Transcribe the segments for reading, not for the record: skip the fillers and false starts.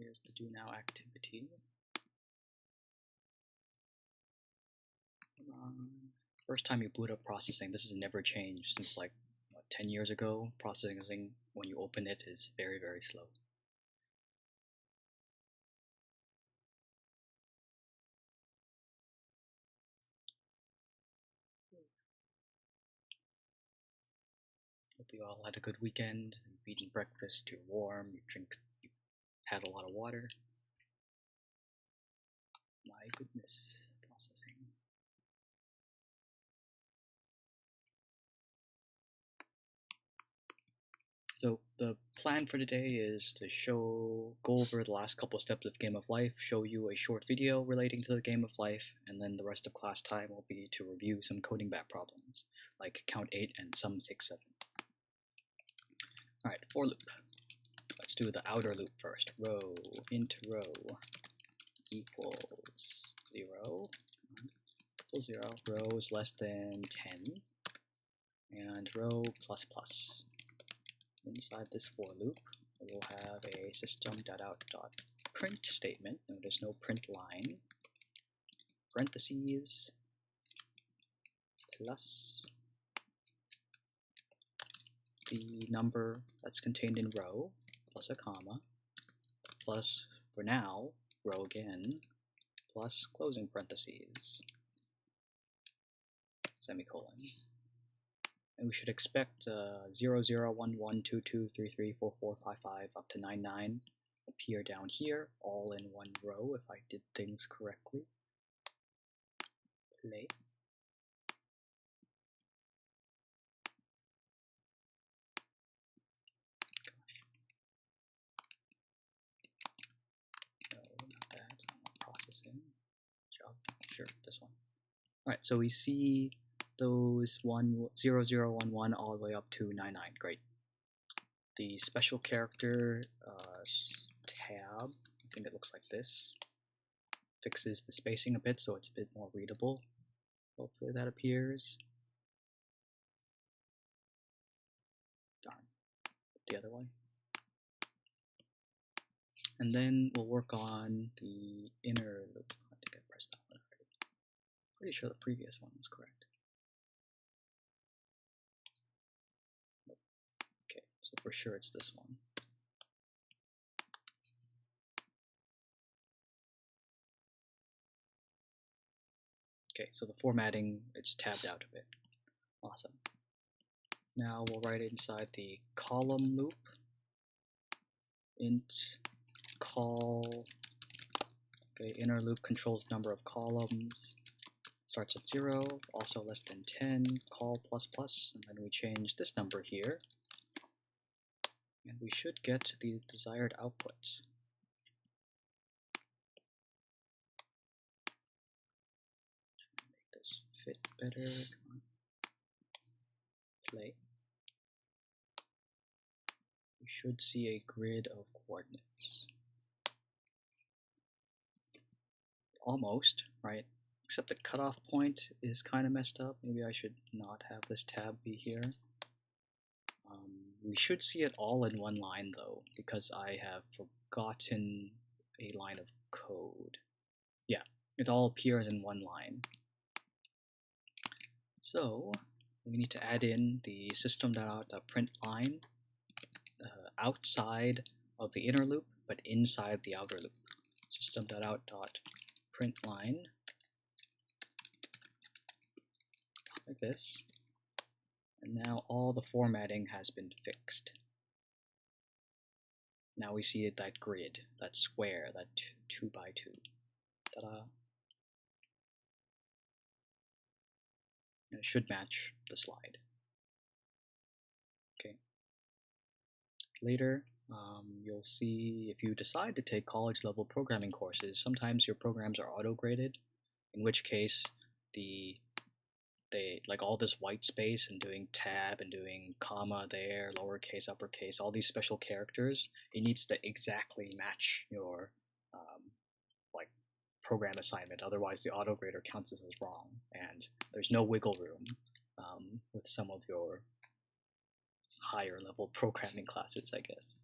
Here's the do now activity. First time you boot up processing, this has never changed since like what, 10 years ago. Processing when you open it is very, very slow. Hope you all had a good weekend. You've eaten breakfast, you're warm, you've had a lot of water. My goodness, processing. So the plan for today is to go over the last couple of steps of Game of Life, show you a short video relating to the Game of Life, and then the rest of class time will be to review some coding bat problems, like count8 and sum67. Alright, for loop. Let's do the outer loop first. Row int row equals 0, equals 0, row is less than 10, and row plus plus. Inside this for loop, we'll have a system.out.print statement. Notice no print line. Parentheses plus the number that's contained in row plus a comma plus, for now, row again plus closing parentheses semicolon. And we should expect 0, 0, 1, 1, 2, 2, 3, 3, 4, 4, 5, 5, up to 9, 9 appear down here, all in one row if I did things correctly. Play. No, not that, not processing. Job. Sure, this one. Alright, so we see those 0, 0, 1, 1 all the way up to 9, 9. Great. The special character tab, I think it looks like this, fixes the spacing a bit so it's a bit more readable. Hopefully that appears. Darn. The other way. And then we'll work on the inner loop. I think I pressed that one already. Pretty sure the previous one was correct. Okay, so for sure it's this one. Okay, so the formatting, it's tabbed out a bit. Awesome. Now we'll write inside the column loop int call. Okay, inner loop controls number of columns. Starts at 0, also less than 10, call plus plus, and then we change this number here. And we should get the desired output. Make this fit better. Come on. Play. We should see a grid of coordinates. Almost, right? Except the cutoff point is kind of messed up. Maybe I should not have this tab be here. We should see it all in one line though, because I have forgotten a line of code. Yeah, it all appears in one line. So we need to add in the system.out.print line outside of the inner loop, but inside the outer loop. System.out.print line, like this. And now all the formatting has been fixed. Now we see that grid, that square, that 2 by 2. Ta-da! And it should match the slide. Okay. Later, you'll see if you decide to take college-level programming courses, sometimes your programs are auto-graded, in which case they like all this white space and doing tab and doing comma there, lowercase, uppercase, all these special characters, it needs to exactly match your like program assignment. Otherwise, the autograder counts this as wrong, and there's no wiggle room with some of your higher level programming classes, I guess.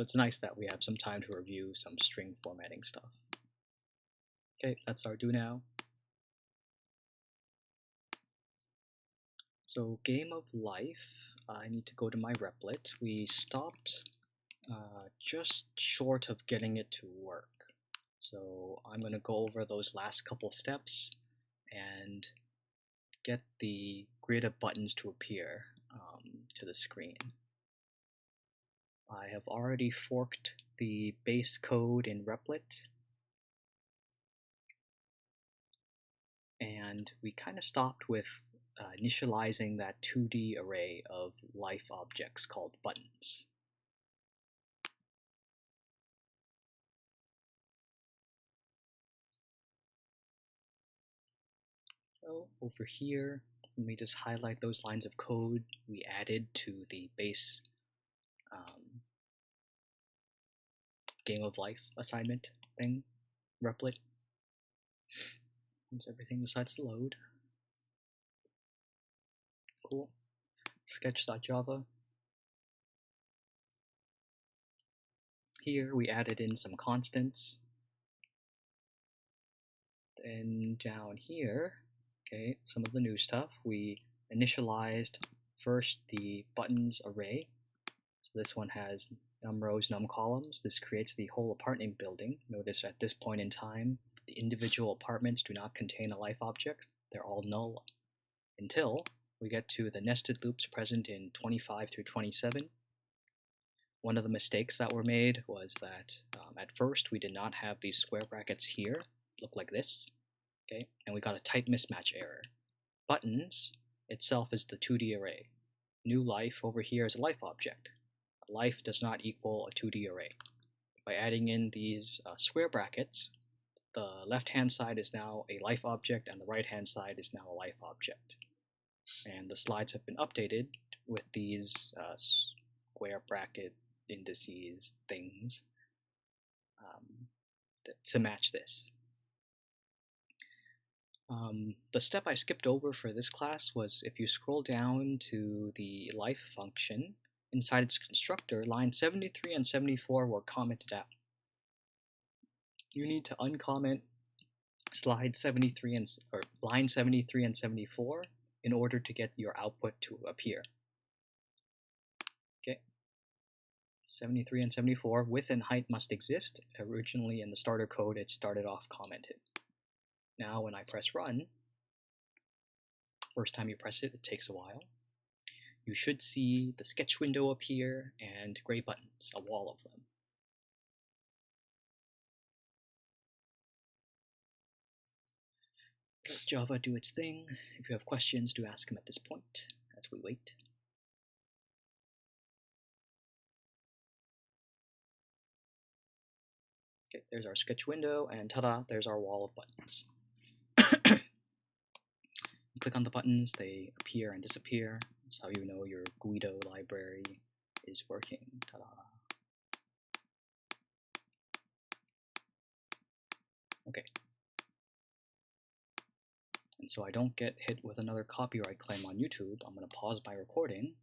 So it's nice that we have some time to review some string formatting stuff. Okay, that's our do now. So game of life, I need to go to my replit. We stopped just short of getting it to work. So I'm going to go over those last couple steps and get the grid of buttons to appear to the screen. I have already forked the base code in replit, and we kind of stopped with initializing that 2D array of life objects called buttons. So over here, let me just highlight those lines of code we added to the base game of life assignment thing, replit. Once everything decides to load. Cool. Sketch.java. Here we added in some constants. Then down here, okay, some of the new stuff, we initialized first the buttons array. So this one has num rows, num columns. This creates the whole apartment building. Notice at this point in time, the individual apartments do not contain a life object. They're all null until we get to the nested loops present in 25 through 27. One of the mistakes that were made was that at first we did not have these square brackets here, look like this, okay, and we got a type mismatch error. Buttons itself is the 2D array. New life over here is a life object. A life does not equal a 2D array. By adding in these square brackets, the left-hand side is now a life object and the right-hand side is now a life object. And the slides have been updated with these square bracket indices things to match this. The step I skipped over for this class was if you scroll down to the life function, inside its constructor, lines 73 and 74 were commented out. You need to uncomment line 73 and 74 in order to get your output to appear. Okay. 73 and 74, width and height must exist. Originally in the starter code, it started off commented. Now when I press run, first time you press it, it takes a while. You should see the sketch window appear and gray buttons, a wall of them. Let Java do its thing. If you have questions, do ask them at this point as we wait. Okay, there's our sketch window, and ta-da, there's our wall of buttons. You click on the buttons, they appear and disappear. That's how you know your Guido library is working. Ta-da. Okay. And so I don't get hit with another copyright claim on YouTube, I'm going to pause my recording,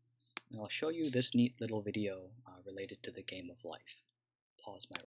and I'll show you this neat little video related to the game of life. Pause my